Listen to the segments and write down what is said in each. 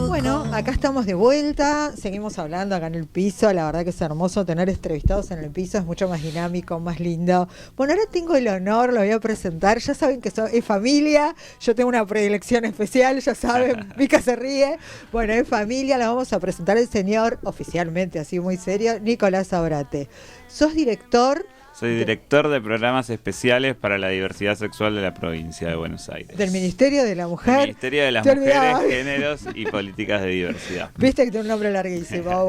Bueno, acá estamos de vuelta, seguimos hablando acá en el piso, la verdad que es hermoso tener entrevistados en el piso, es mucho más dinámico, más lindo. Bueno, ahora tengo el honor, lo voy a presentar, ya saben que es familia, yo tengo una predilección especial, ya saben, Mica se ríe. Bueno, es familia, la vamos a presentar el señor, oficialmente, así muy serio, Nicolás Abrate. Sos director... Soy director de programas especiales para la diversidad sexual de la provincia de Buenos Aires. Del Ministerio de la Mujer. Del Ministerio de las Mujeres, Géneros y Políticas de Diversidad. Viste que tiene un nombre larguísimo.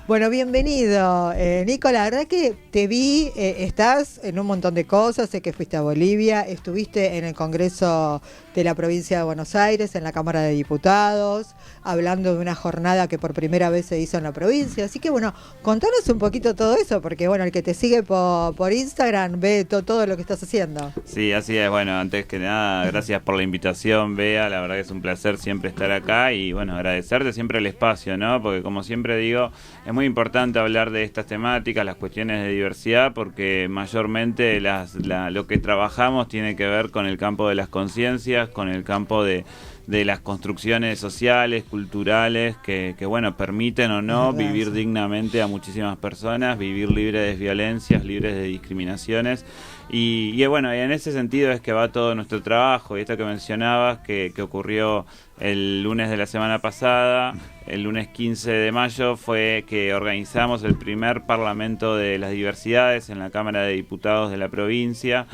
Bueno, bienvenido, Nico. La verdad que te vi, estás en un montón de cosas. Sé que fuiste a Bolivia, estuviste en el Congreso de la provincia de Buenos Aires, en la Cámara de Diputados, hablando de una jornada que por primera vez se hizo en la provincia. Así que, bueno, contanos un poquito todo eso, porque, bueno, el que te sigue por Instagram ve todo lo que estás haciendo. Sí, así es. Bueno, antes que nada, gracias por la invitación, Bea. La verdad que es un placer siempre estar acá y, bueno, agradecerte siempre el espacio, ¿no? Porque, como siempre digo, es muy importante hablar de estas temáticas, las cuestiones de diversidad, porque mayormente lo que trabajamos tiene que ver con el campo de las conciencias, con el campo de las construcciones sociales, culturales, que bueno, permiten o no vivir dignamente a muchísimas personas, vivir libres de violencias, libres de discriminaciones. Y bueno, en ese sentido es que va todo nuestro trabajo. Y esto que mencionabas, que ocurrió el lunes de la semana pasada, el lunes 15 de mayo, fue que organizamos el primer Parlamento de las Diversidades en la Cámara de Diputados de la provincia.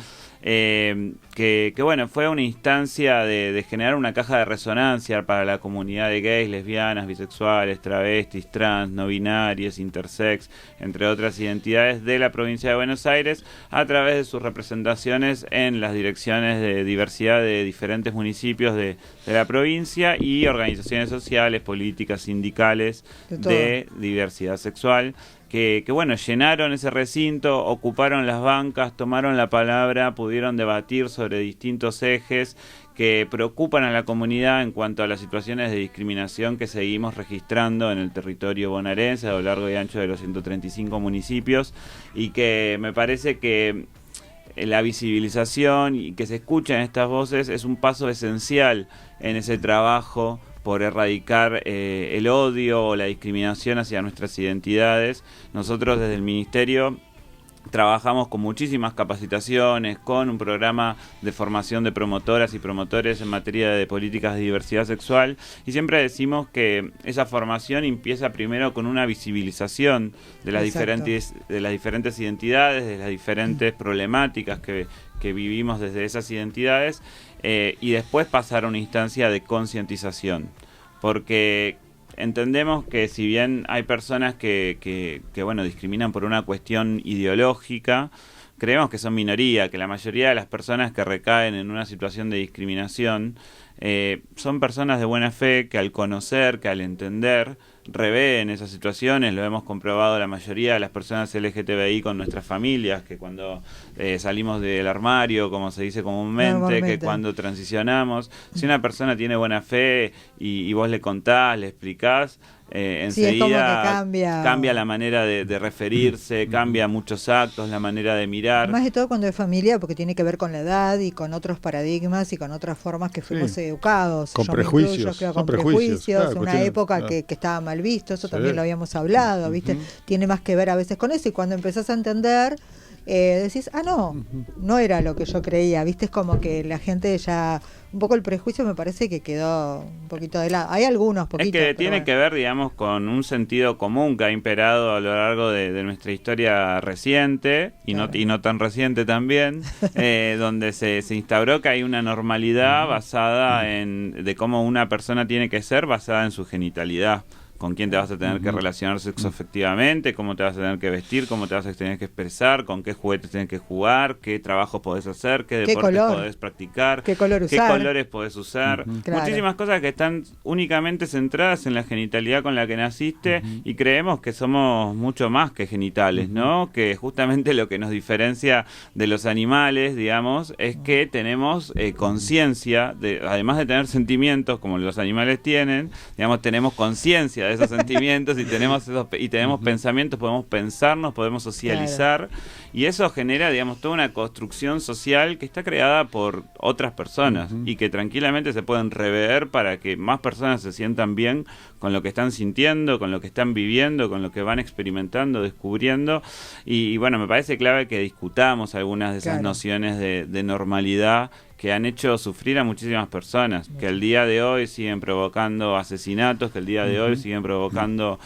Que bueno, fue una instancia de generar una caja de resonancia para la comunidad de gays, lesbianas, bisexuales, travestis, trans, no binarias, intersex, entre otras identidades de la provincia de Buenos Aires, a través de sus representaciones en las direcciones de diversidad de diferentes municipios de la provincia y organizaciones sociales, políticas, sindicales de diversidad sexual. Que bueno, llenaron ese recinto, ocuparon las bancas, tomaron la palabra, pudieron debatir sobre distintos ejes que preocupan a la comunidad en cuanto a las situaciones de discriminación que seguimos registrando en el territorio bonaerense a lo largo y ancho de los 135 municipios, y que me parece que la visibilización y que se escuchen estas voces es un paso esencial en ese trabajo por erradicar el odio o la discriminación hacia nuestras identidades. Nosotros desde el Ministerio trabajamos con muchísimas capacitaciones, con un programa de formación de promotoras y promotores en materia de políticas de diversidad sexual, y siempre decimos que esa formación empieza primero con una visibilización de las diferentes identidades, de las diferentes problemáticas que vivimos desde esas identidades, y después pasar a una instancia de concientización, porque entendemos que si bien hay personas que bueno, discriminan por una cuestión ideológica, creemos que son minoría, que la mayoría de las personas que recaen en una situación de discriminación son personas de buena fe, que al conocer, que al entender, revén esas situaciones. Lo hemos comprobado la mayoría de las personas LGTBI con nuestras familias, que cuando salimos del armario, como se dice comúnmente, que cuando transicionamos, si una persona tiene buena fe y vos le contás, le explicás, enseguida cambia la manera de referirse, cambia muchos actos, la manera de mirar. Más de todo cuando es familia, porque tiene que ver con la edad y con otros paradigmas y con otras formas que fuimos educados. Con prejuicios. Con prejuicios, una época que estaba mal visto, eso también lo habíamos hablado, ¿viste? Tiene más que ver a veces con eso, y cuando empezás a entender, decís, no era lo que yo creía, ¿viste? Es como que la gente ya... Un poco el prejuicio me parece que quedó un poquito de lado. Hay algunos poquitos. Es que tiene que ver, digamos, con un sentido común que ha imperado a lo largo de nuestra historia reciente, y no tan reciente también, donde se instauró que hay una normalidad basada de cómo una persona tiene que ser, basada en su genitalidad. Con quién te vas a tener que relacionar sexoafectivamente, cómo te vas a tener que vestir, cómo te vas a tener que expresar, con qué juguetes tienes que jugar, qué trabajos podés hacer, qué deportes podés practicar, qué colores podés usar. Muchísimas cosas que están únicamente centradas en la genitalidad con la que naciste, y creemos que somos mucho más que genitales, ¿no? Que justamente lo que nos diferencia de los animales, digamos, es que tenemos conciencia, además de tener sentimientos como los animales tienen, digamos, tenemos conciencia de esos sentimientos y tenemos pensamientos, podemos pensarnos, podemos socializar, y eso genera, digamos, toda una construcción social que está creada por otras personas y que tranquilamente se pueden rever para que más personas se sientan bien con lo que están sintiendo, con lo que están viviendo, con lo que van experimentando, descubriendo, y bueno, me parece clave que discutamos algunas de esas nociones de normalidad que han hecho sufrir a muchísimas personas, que el día de hoy siguen provocando asesinatos, que el día de hoy siguen provocando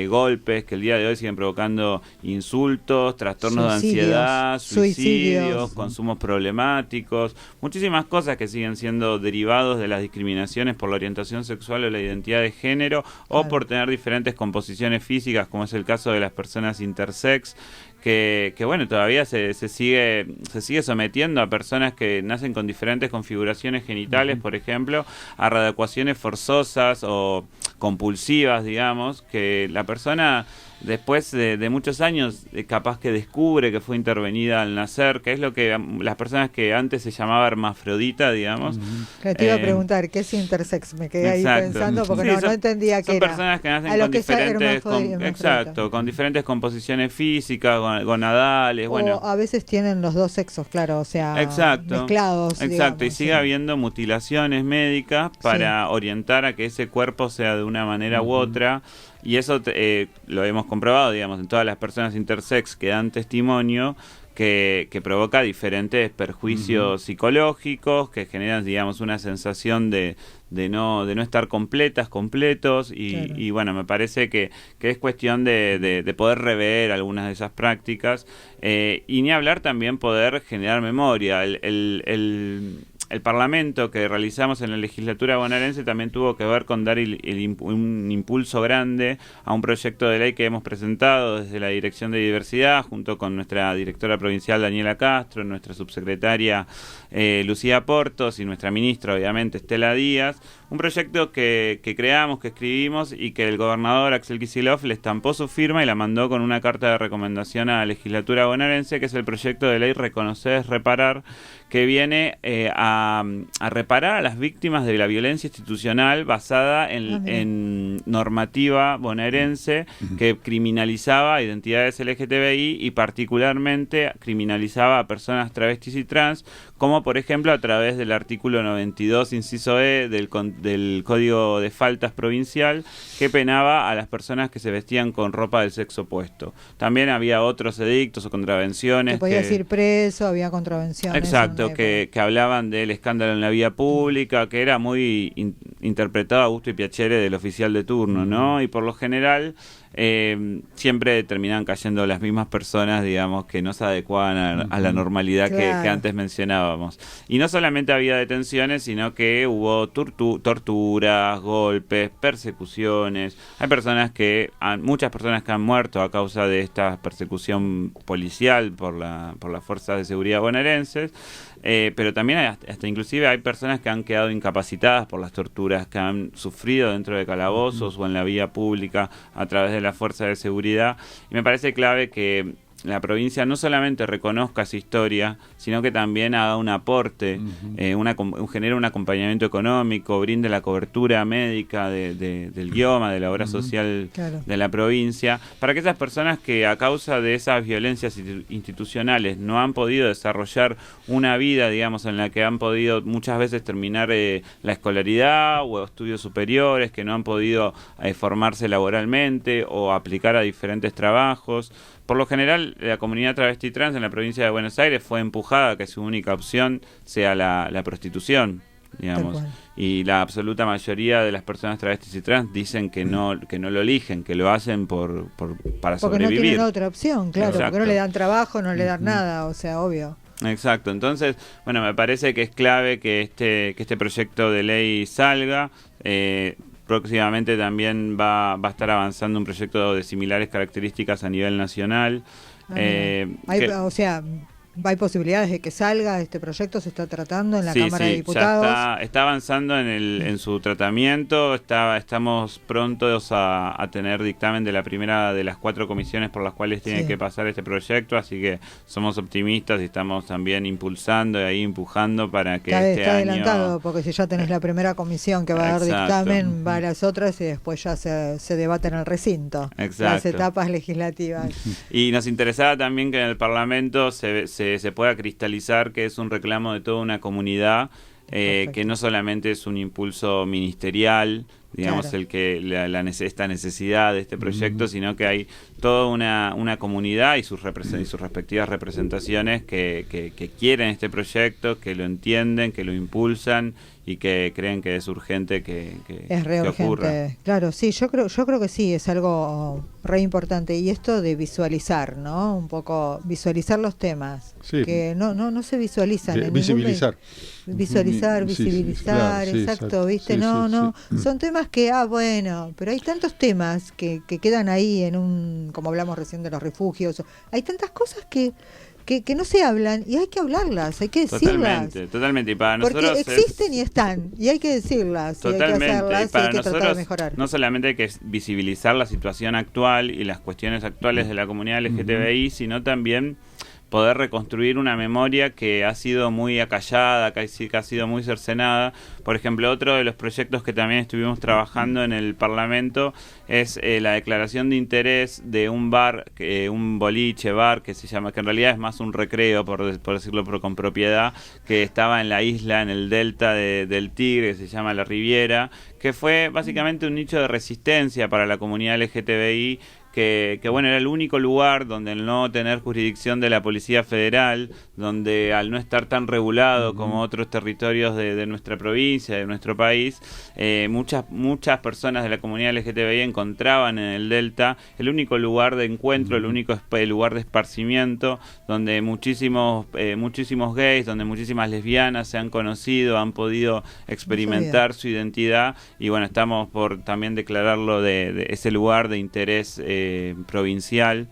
golpes, que el día de hoy siguen provocando insultos, trastornos de ansiedad, suicidios, consumos problemáticos, muchísimas cosas que siguen siendo derivados de las discriminaciones por la orientación sexual o la identidad de género, o por tener diferentes composiciones físicas, como es el caso de las personas intersex, que bueno, todavía se sigue sometiendo a personas que nacen con diferentes configuraciones genitales, por ejemplo, a readecuaciones forzosas o compulsivas, digamos, que la persona después de muchos años capaz que descubre que fue intervenida al nacer, que es lo que las personas que antes se llamaba hermafrodita, digamos. Te iba a preguntar, ¿qué es intersex? Me quedé ahí pensando porque no entendía qué era. Son personas que nacen con diferentes, con diferentes composiciones físicas, gonadales, o a veces tienen los dos sexos, claro, o sea, mezclados. Exacto, digamos, y sigue habiendo mutilaciones médicas para orientar a que ese cuerpo sea de una manera u otra. Y eso lo hemos comprobado, digamos, en todas las personas intersex que dan testimonio, que provoca diferentes perjuicios psicológicos, que generan, digamos, una sensación de no estar completos, y bueno, me parece que es cuestión de poder rever algunas de esas prácticas, y ni hablar también poder generar memoria. El Parlamento que realizamos en la legislatura bonaerense también tuvo que ver con dar un impulso grande a un proyecto de ley que hemos presentado desde la Dirección de Diversidad, junto con nuestra directora provincial Daniela Castro, nuestra subsecretaria Lucía Portos y nuestra ministra, obviamente, Estela Díaz. Un proyecto que creamos, que escribimos, y que el gobernador Axel Kicillof le estampó su firma y la mandó con una carta de recomendación a la legislatura bonaerense, que es el proyecto de ley Reconocer es Reparar, que viene a reparar a las víctimas de la violencia institucional basada en normativa bonaerense que criminalizaba identidades LGTBI y particularmente criminalizaba a personas travestis y trans, como por ejemplo a través del artículo 92, inciso E, del Código de Faltas Provincial, que penaba a las personas que se vestían con ropa del sexo opuesto. También había otros edictos o contravenciones. Que podías ir preso, había contravenciones. Exacto, que hablaban del escándalo en la vía pública, que era muy interpretado a gusto y piacere del oficial de turno, ¿no? Y por lo general siempre terminaban cayendo las mismas personas, digamos, que no se adecuaban a la normalidad que antes mencionábamos. Y no solamente había detenciones, sino que hubo torturas, golpes, persecuciones. Hay muchas personas que han muerto a causa de esta persecución policial por las fuerzas de seguridad bonaerenses. Pero también hasta inclusive hay personas que han quedado incapacitadas por las torturas que han sufrido dentro de calabozos o en la vía pública a través de la fuerza de seguridad. Y me parece clave que la provincia no solamente reconozca esa historia, sino que también haga un aporte, genere un acompañamiento económico, brinde la cobertura médica del GIOMA, de la obra social de la provincia, para que esas personas que a causa de esas violencias institucionales no han podido desarrollar una vida, digamos, en la que han podido muchas veces terminar la escolaridad o estudios superiores, que no han podido formarse laboralmente o aplicar a diferentes trabajos. Por lo general, la comunidad travesti trans en la provincia de Buenos Aires fue empujada a que su única opción sea la prostitución, digamos. Y la absoluta mayoría de las personas travestis y trans dicen que no lo eligen, que lo hacen para sobrevivir. Porque no tienen otra opción, claro, porque no le dan trabajo, no le dan nada, o sea, obvio. Exacto, entonces, bueno, me parece que es clave que este proyecto de ley salga. Próximamente también va a estar avanzando un proyecto de similares características a nivel nacional. O sea, ¿Hay posibilidades de que salga este proyecto? ¿Se está tratando en la Cámara de Diputados? Ya está avanzando en su tratamiento. Estamos prontos a tener dictamen de la primera de las 4 comisiones por las cuales tiene que pasar este proyecto, así que somos optimistas y estamos también impulsando y ahí empujando para que está adelantado, porque si ya tenés la primera comisión que va a dar dictamen, va a las otras y después ya se debate en el recinto. Las etapas legislativas. Y nos interesaba también que en el Parlamento se pueda cristalizar que es un reclamo de toda una comunidad, que no solamente es un impulso ministerial, digamos, el que esta necesidad de este proyecto, sino que hay toda una comunidad y sus respectivas representaciones que quieren este proyecto, que lo entienden, que lo impulsan y que creen que es urgente que ocurra. Claro, sí, yo creo que sí, es algo re importante. Y esto de visualizar, ¿no? Un poco visualizar los temas, que no se visualizan. Visibilizar. Visibilizar, exacto, ¿viste? Son temas que, bueno, pero hay tantos temas que quedan ahí como hablamos recién de los refugios. Hay tantas cosas que no se hablan y hay que hablarlas, hay que decirlas. Totalmente. Y para nosotros porque existen y están, y hay que decirlas, totalmente. Y hay que hacerlas, y para y hay que nosotros, tratar de mejorar. No solamente hay que visibilizar la situación actual y las cuestiones actuales de la comunidad LGTBI, sino también poder reconstruir una memoria que ha sido muy acallada, que ha sido muy cercenada. Por ejemplo, otro de los proyectos que también estuvimos trabajando en el Parlamento es la declaración de interés de un bar, un boliche bar que se llama, que en realidad es más un recreo, por decirlo con propiedad, que estaba en la isla, en el delta del Tigre, que se llama La Riviera, que fue básicamente un nicho de resistencia para la comunidad LGTBI, que bueno, era el único lugar donde al no tener jurisdicción de la Policía Federal, donde al no estar tan regulado como otros territorios de nuestra provincia, de nuestro país, muchas personas de la comunidad LGTBI encontraban en el Delta el único lugar de encuentro, el único lugar de esparcimiento, donde muchísimos gays, donde muchísimas lesbianas se han conocido, han podido experimentar su identidad, y bueno, estamos por también declararlo de ese lugar de interés provincial.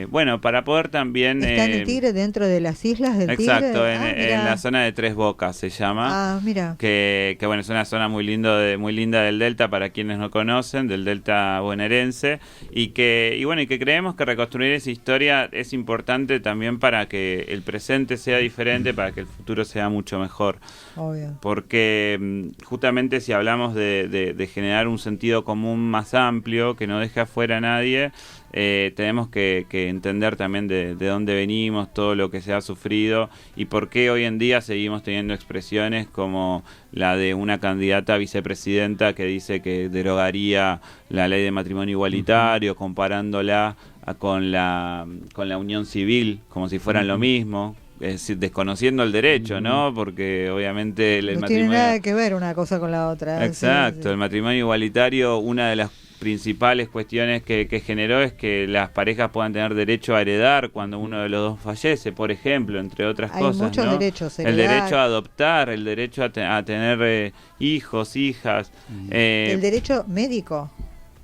Bueno, para poder también... ¿Está en el Tigre, dentro de las islas del Tigre? Exacto, en la zona de Tres Bocas se llama. Mira. Que bueno, es una zona muy linda del Delta, para quienes no conocen, del Delta bonaerense, y que creemos que reconstruir esa historia es importante también para que el presente sea diferente, para que el futuro sea mucho mejor. Obvio. Porque justamente si hablamos de generar un sentido común más amplio, que no deje afuera a nadie, tenemos que entender también de dónde venimos, todo lo que se ha sufrido y por qué hoy en día seguimos teniendo expresiones como la de una candidata a vicepresidenta que dice que derogaría la ley de matrimonio igualitario, comparándola con la unión civil como si fueran lo mismo. Es decir, desconociendo el derecho, ¿no? Porque obviamente el matrimonio... No tiene nada que ver una cosa con la otra. Exacto, sí. El matrimonio igualitario, una de las principales cuestiones que generó es que las parejas puedan tener derecho a heredar cuando uno de los dos fallece, por ejemplo, entre otras cosas. Hay muchos ¿no? derechos. El derecho a adoptar, el derecho a tener hijos, hijas. El derecho médico.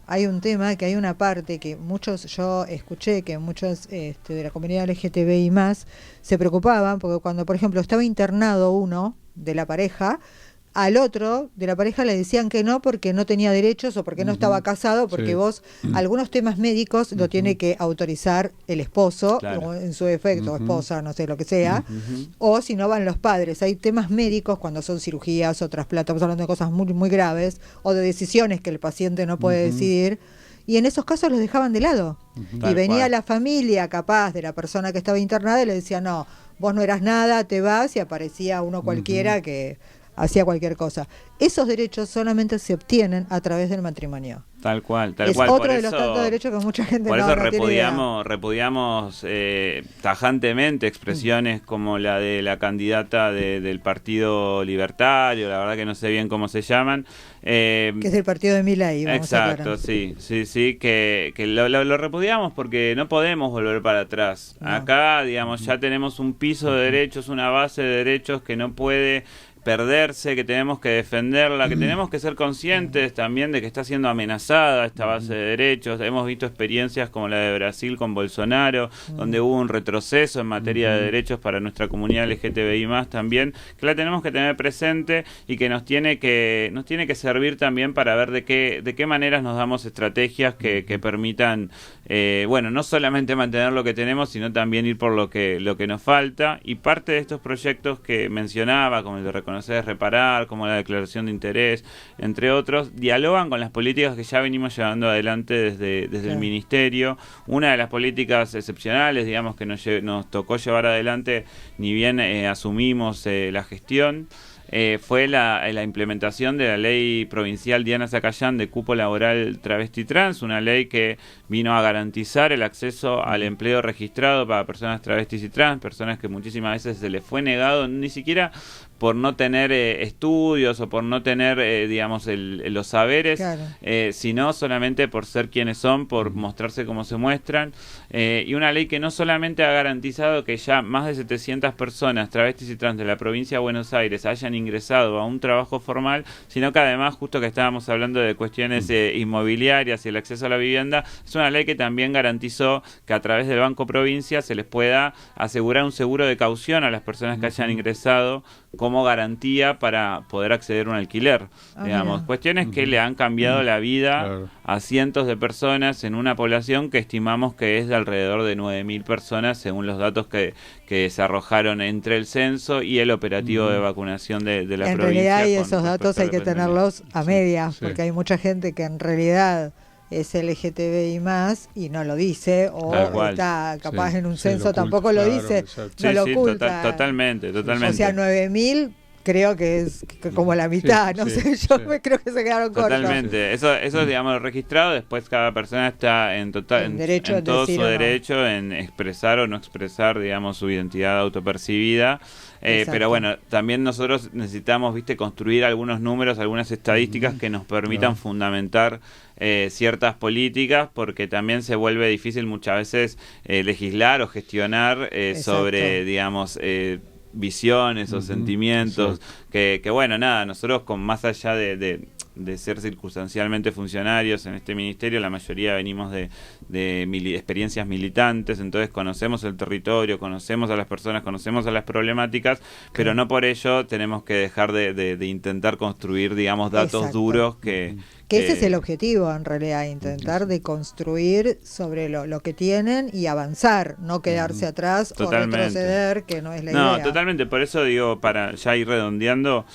Hay un tema, que hay una parte que yo escuché que muchos de la comunidad LGTBI más se preocupaban, porque cuando, por ejemplo, estaba internado uno de la pareja, al otro de la pareja le decían que no porque no tenía derechos o porque no estaba casado, porque algunos temas médicos lo tiene que autorizar el esposo, o en su defecto, esposa, no sé, lo que sea, o si no van los padres. Hay temas médicos cuando son cirugías o trasplantes, estamos hablando de cosas muy, muy graves, o de decisiones que el paciente no puede decidir, y en esos casos los dejaban de lado. Y venía la familia capaz de la persona que estaba internada y le decía, no, vos no eras nada, te vas, y aparecía uno cualquiera que hacía cualquier cosa. Esos derechos solamente se obtienen a través del matrimonio. Tal cual. Es otro de los tantos derechos que mucha gente por eso repudiamos tajantemente expresiones como la de la candidata del Partido Libertario, la verdad que no sé bien cómo se llaman. Que es el partido de Milei. Exacto, sí, que lo repudiamos porque no podemos volver para atrás. No. Acá, digamos, ya tenemos un piso de derechos, una base de derechos que no puede perderse, que tenemos que defenderla, que tenemos que ser conscientes también de que está siendo amenazada esta base de derechos. Hemos visto experiencias como la de Brasil con Bolsonaro, donde hubo un retroceso en materia de derechos para nuestra comunidad LGTBI más también, que la tenemos que tener presente y que nos tiene que servir también para ver de qué maneras nos damos estrategias que permitan, no solamente mantener lo que tenemos, sino también ir por lo que nos falta. Y parte de estos proyectos que mencionaba, como el de reconocer es reparar, como la declaración de interés, entre otros, dialogan con las políticas que ya venimos llevando adelante desde el Ministerio. Una de las políticas excepcionales, digamos, que nos tocó llevar adelante, ni bien asumimos la gestión, fue la implementación de la ley provincial Diana Zacayán de cupo laboral travesti trans, una ley que vino a garantizar el acceso al empleo registrado para personas travestis y trans, personas que muchísimas veces se les fue negado, ni siquiera por no tener estudios o por no tener, los saberes, claro, sino solamente por ser quienes son, por mostrarse como se muestran. Y una ley que no solamente ha garantizado que ya más de 700 personas travestis y trans de la provincia de Buenos Aires hayan ingresado a un trabajo formal, sino que además, justo que estábamos hablando de cuestiones inmobiliarias y el acceso a la vivienda, es una ley que también garantizó que a través del Banco Provincia se les pueda asegurar un seguro de caución a las personas que hayan ingresado como garantía para poder acceder a un alquiler, digamos, cuestiones que le han cambiado la vida a cientos de personas en una población que estimamos que es de alrededor de 9.000 personas según los datos que se arrojaron entre el censo y el operativo de vacunación de la provincia. En realidad, y esos datos hay que tenerlos a medias, porque hay mucha gente que en realidad es LGTBI más y no lo dice, o está capaz en un censo tampoco lo dice, no lo oculta. Totalmente. O sea, 9.000 creo que es como la mitad, me creo que se quedaron cortos. Totalmente, eso es, digamos, registrado. Después cada persona está en todo su derecho en expresar o no expresar, digamos, su identidad autopercibida. Pero bueno, también nosotros necesitamos, construir algunos números, algunas estadísticas que nos permitan fundamentar ciertas políticas, porque también se vuelve difícil muchas veces legislar o gestionar sobre, digamos, visiones o sentimientos que bueno, nada, nosotros con más allá de ser circunstancialmente funcionarios en este ministerio, la mayoría venimos de experiencias militantes, entonces conocemos el territorio, conocemos a las personas, conocemos a las problemáticas, pero no por ello tenemos que dejar de intentar construir, digamos, datos duros que ese es el objetivo, en realidad, intentar de construir sobre lo que tienen y avanzar, no quedarse atrás o retroceder, que no es la idea. No, totalmente, por eso digo, para ya ir redondeando,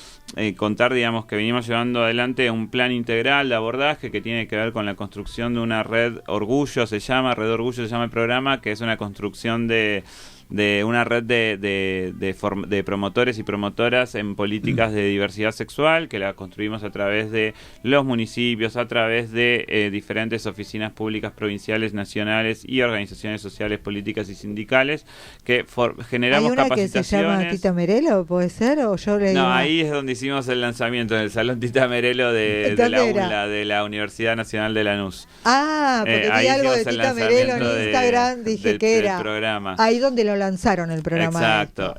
contar, digamos, que venimos llevando adelante un plan integral de abordaje que tiene que ver con la construcción de una red Orgullo, Red Orgullo se llama el programa, que es una construcción de una red de promotores y promotoras en políticas de diversidad sexual, que la construimos a través de los municipios, a través de diferentes oficinas públicas provinciales, nacionales y organizaciones sociales, políticas y sindicales, que generamos capacitaciones. ¿Hay una que se llama Tita Merelo, puede ser? ¿O yo No, ahí es donde hicimos el lanzamiento, en el Salón Tita Merelo de la UNLA, de la Universidad Nacional de Lanús. Porque vi algo de Tita Merelo en Instagram, dije que era del programa. Ahí donde lo lanzaron el programa. Exacto.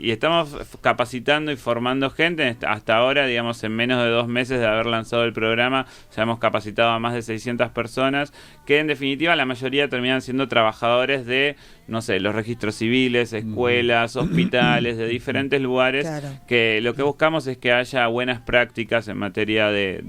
Y estamos capacitando y formando gente. Hasta ahora, digamos, en menos de 2 meses de haber lanzado el programa, ya hemos capacitado a más de 600 personas, que en definitiva la mayoría terminan siendo trabajadores de, no sé, los registros civiles, escuelas, hospitales, de diferentes lugares, que lo que buscamos es que haya buenas prácticas en materia de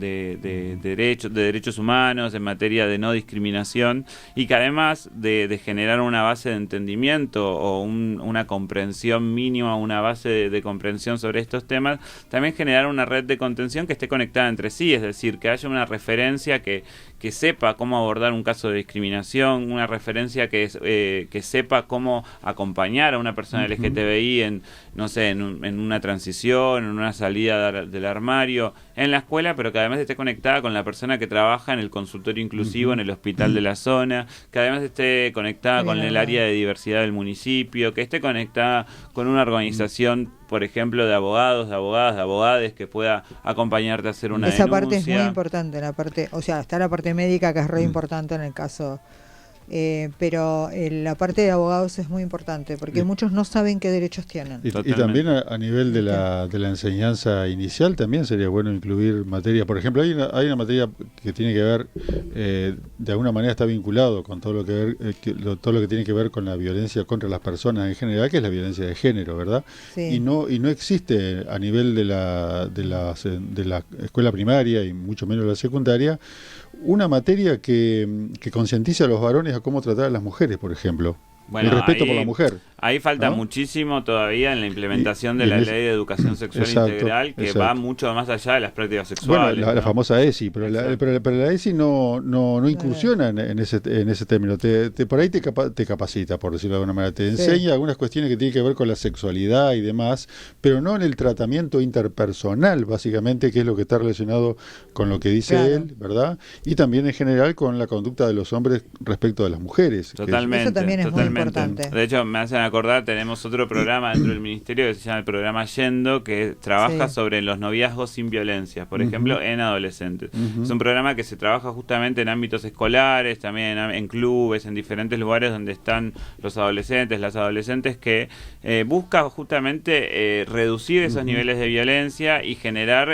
derechos humanos, en materia de no discriminación, y que además de generar una base de entendimiento o una comprensión mínima, una base de comprensión sobre estos temas, también generar una red de contención que esté conectada entre sí, es decir, que haya una referencia que sepa cómo abordar un caso de discriminación, una referencia que sepa cómo acompañar a una persona LGTBI en una transición, en una salida del armario, en la escuela, pero que además esté conectada con la persona que trabaja en el consultorio inclusivo en el hospital de la zona, que además esté conectada con el área de diversidad del municipio, que esté conectada con una organización, por ejemplo, de abogados, de abogadas, de abogades, que pueda acompañarte a hacer una denuncia. Esa parte es muy importante, está la parte médica, que es re importante en el caso pero la parte de abogados es muy importante, porque muchos no saben qué derechos tienen. Y también a nivel de la enseñanza inicial también sería bueno incluir materia. Por ejemplo, hay una materia que tiene que ver, de alguna manera está vinculado con todo lo todo lo que tiene que ver con la violencia contra las personas en general, que es la violencia de género, ¿verdad? Sí. Y no existe a nivel de la escuela primaria y mucho menos la secundaria una materia que concientice a los varones a cómo tratar a las mujeres, por ejemplo. Bueno, el respeto por la mujer. Ahí falta ¿no? muchísimo todavía en la implementación de la Ley de Educación Sexual Integral, que va mucho más allá de las prácticas sexuales. Bueno, la famosa ESI, pero la ESI no incursiona en ese término. Por ahí te capacita, por decirlo de alguna manera. Te enseña algunas cuestiones que tienen que ver con la sexualidad y demás, pero no en el tratamiento interpersonal, básicamente, que es lo que está relacionado con lo que dice él, ¿verdad? Y también en general con la conducta de los hombres respecto de las mujeres. Totalmente. Eso también es muy importante. De hecho, me hacen acordar, tenemos otro programa dentro del Ministerio que se llama el programa Yendo, que trabaja sobre los noviazgos sin violencia, por ejemplo, en adolescentes. Es un programa que se trabaja justamente en ámbitos escolares, también en clubes, en diferentes lugares donde están los adolescentes, las adolescentes, que busca justamente reducir esos niveles de violencia y generar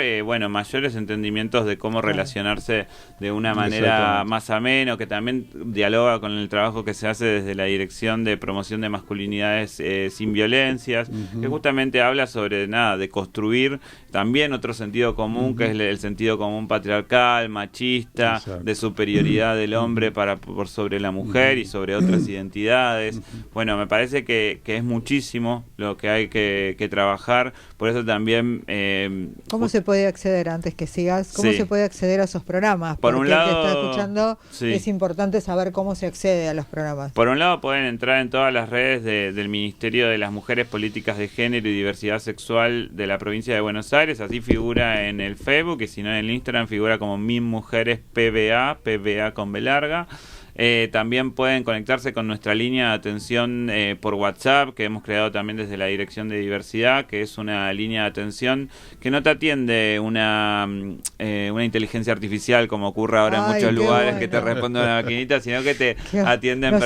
mayores entendimientos de cómo relacionarse de una manera más amena, que también dialoga con el trabajo que se hace desde la Dirección de Promoción de Masculinidades sin Violencias, que justamente habla sobre de construir también otro sentido común, que es el sentido común patriarcal, machista, de superioridad del hombre por sobre la mujer y sobre otras identidades. Bueno, me parece que es muchísimo lo que hay que trabajar, por eso también... ¿Cómo se puede acceder, antes que sigas, cómo se puede acceder a esos programas? Por un lado, el que está escuchando, es importante saber cómo se accede a los programas. Por un lado, pueden entrar en todas las redes del Ministerio de las Mujeres, Políticas de Género y Diversidad Sexual de la provincia de Buenos Aires, así figura en el Facebook, y si no en el Instagram figura como Min Mujeres PBA con B larga. También pueden conectarse con nuestra línea de atención por WhatsApp, que hemos creado también desde la Dirección de Diversidad, que es una línea de atención que no te atiende una inteligencia artificial, como ocurre ahora en muchos lugares, que te responde una maquinita, sino que te atienden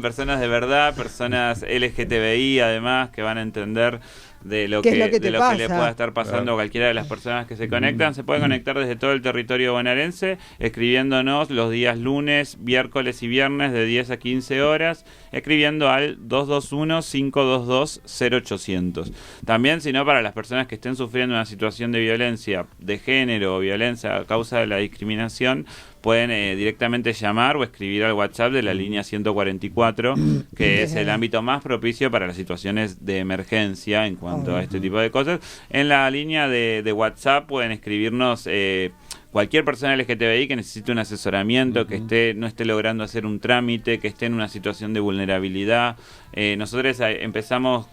personas de verdad, personas LGTBI además, que van a entender de lo que le pueda estar pasando a cualquiera de las personas que se conectan. Se puede conectar desde todo el territorio bonaerense, escribiéndonos los días lunes, miércoles y viernes de 10 a 15 horas, escribiendo al 221-522-0800. También, si no, para las personas que estén sufriendo una situación de violencia de género o violencia a causa de la discriminación, pueden directamente llamar o escribir al WhatsApp de la línea 144, que es el ámbito más propicio para las situaciones de emergencia en cuanto a este tipo de cosas. En la línea de WhatsApp pueden escribirnos cualquier persona LGTBI que necesite un asesoramiento, que no esté logrando hacer un trámite, que esté en una situación de vulnerabilidad. Nosotros empezamos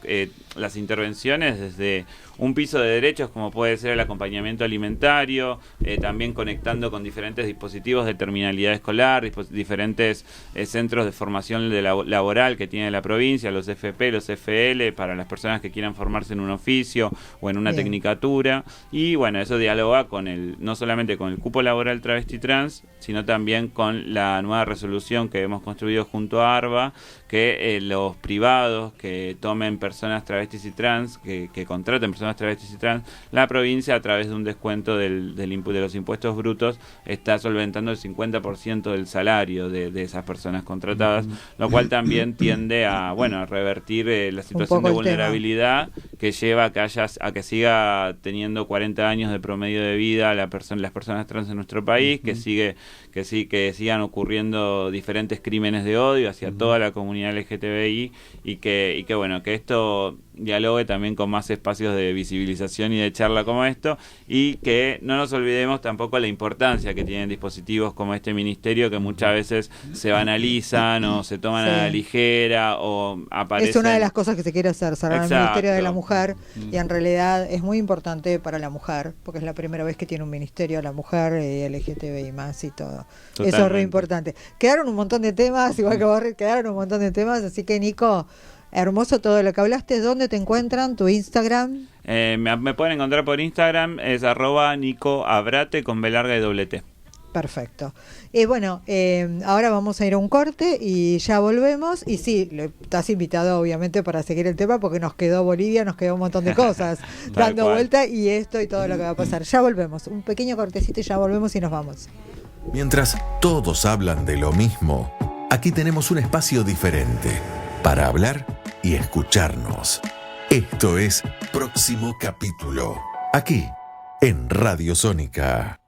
las intervenciones desde un piso de derechos, como puede ser el acompañamiento alimentario, también conectando con diferentes dispositivos de terminalidad escolar, diferentes centros de formación laboral que tiene la provincia, los FP, los FL, para las personas que quieran formarse en un oficio o en una tecnicatura. Y bueno, eso dialoga con no solamente con el cupo laboral travesti trans, sino también con la nueva resolución que hemos construido junto a ARBA, que los privados que tomen personas travestis y trans, que contraten personas travestis y trans, la provincia, a través de un descuento de los impuestos brutos, está solventando el 50% del salario de esas personas contratadas, lo cual también tiende a revertir la situación de vulnerabilidad que lleva a que siga teniendo 40 años de promedio de vida las personas trans en nuestro país, que sigan ocurriendo diferentes crímenes de odio hacia toda la comunidad LGTBI, y que esto dialogue también con más espacios de visibilización y de charla como esto, y que no nos olvidemos tampoco la importancia que tienen dispositivos como este ministerio, que muchas veces se banalizan o se toman a la ligera o aparecen. Es una de las cosas que se quiere hacer, cerrar el Ministerio de la Mujer, y en realidad es muy importante para la mujer, porque es la primera vez que tiene un ministerio a la mujer, LGTBI más y todo. Totalmente. Eso es re importante. Quedaron un montón de temas, igual que vos, así que Nico, hermoso todo lo que hablaste. ¿Dónde te encuentran? ¿Tu Instagram? Me pueden encontrar por Instagram, es @NicoAbrate con B larga y doble T. Perfecto. Bueno, ahora vamos a ir a un corte y ya volvemos. Y sí, estás invitado obviamente para seguir el tema porque nos quedó Bolivia, nos quedó un montón de cosas dando vuelta y esto y todo lo que va a pasar. Ya volvemos, un pequeño cortecito y ya volvemos y nos vamos. Mientras todos hablan de lo mismo, aquí tenemos un espacio diferente para hablar y escucharnos. Esto es Próximo Capítulo, aquí en Radio Sónica.